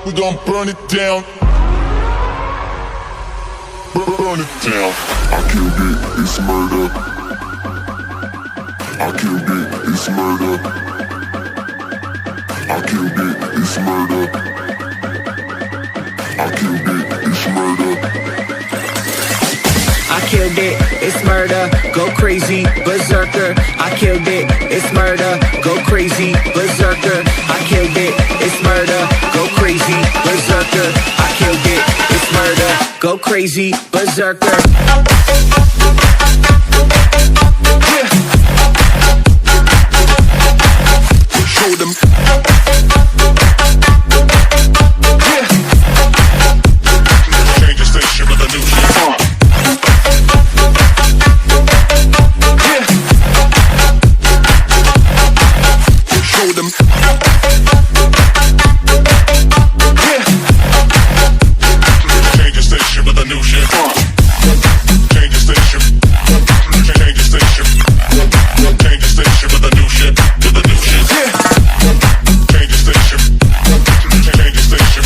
we gon' burn it down. Burn it down. I killed it, it's murder. I killed it, it's murder. I killed it, it's murder. I killed it, it's murder. I killed it, it's murder, go crazy, berserker. I killed it, it's murder, go crazy, berserker. I killed it, it's murder, go crazy, berserker. I killed it, it's murder, go crazy, berserker. Show them. Change the station with a new shit. Show them. Change the station with a new shit. Change the station. Change the station. Change the station with a new shit. With a new shit. Change the station. Change the station.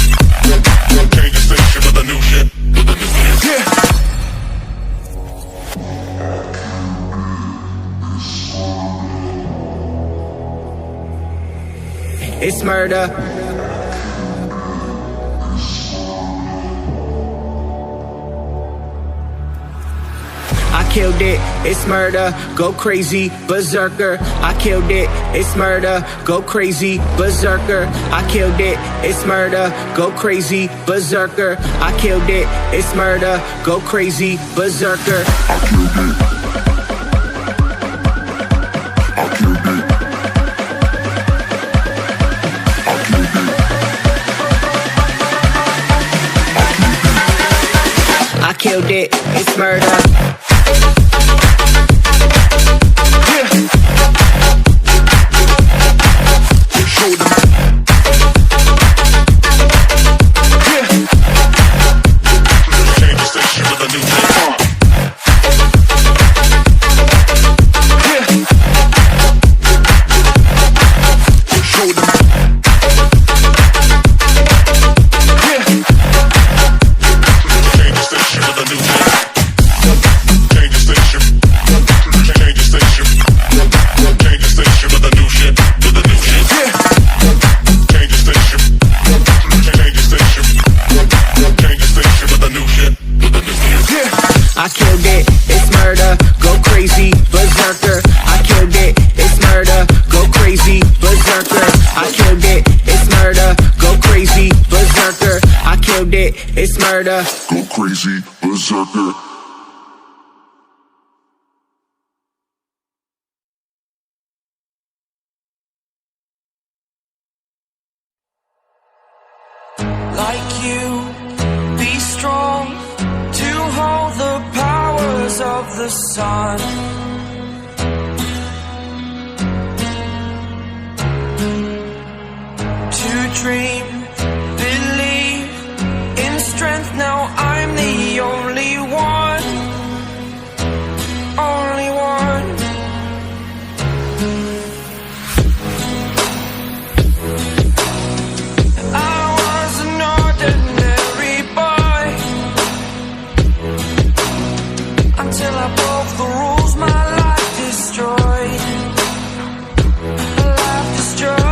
Change the station with a new shit. With a new shit. It's murder. I killed it, it's murder, go crazy, berserker. I killed it, it's murder, go crazy, berserker. I killed it, it's murder, go crazy, berserker. I killed it, it's murder, go crazy, berserker. I killed it. I killed it. I killed it, it's murder. Show them. Change the station with a new shit. Show them. Change the station with a new shit. Change the station. Change the station. Change the station with a new shit. With a new shit. Change the station. Change the station. Change the station with a new shit. With a new shit. I killed it, it's murder, go crazy, berserker. I killed it, it's murder, go crazy, berserker. I killed it, it's murder, go crazy, berserker. I killed it, it's murder. Go crazy, berserker. Like you, be strong to hold the powers of the sun. To dream, believe in strength. Now I'm the only one, only one. I was an ordinary boy until I broke the rules. My life destroyed. Life destroyed.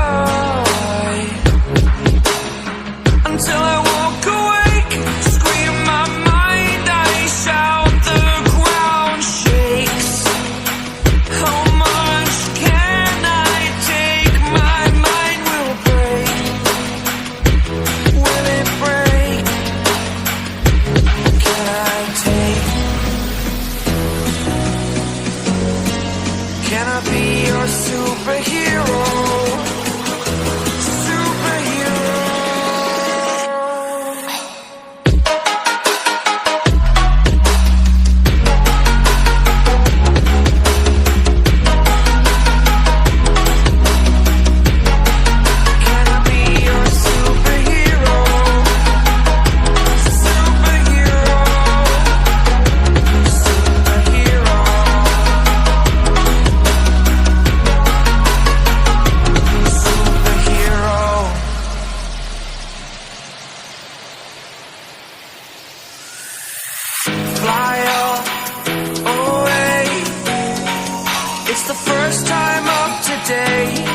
first time of today.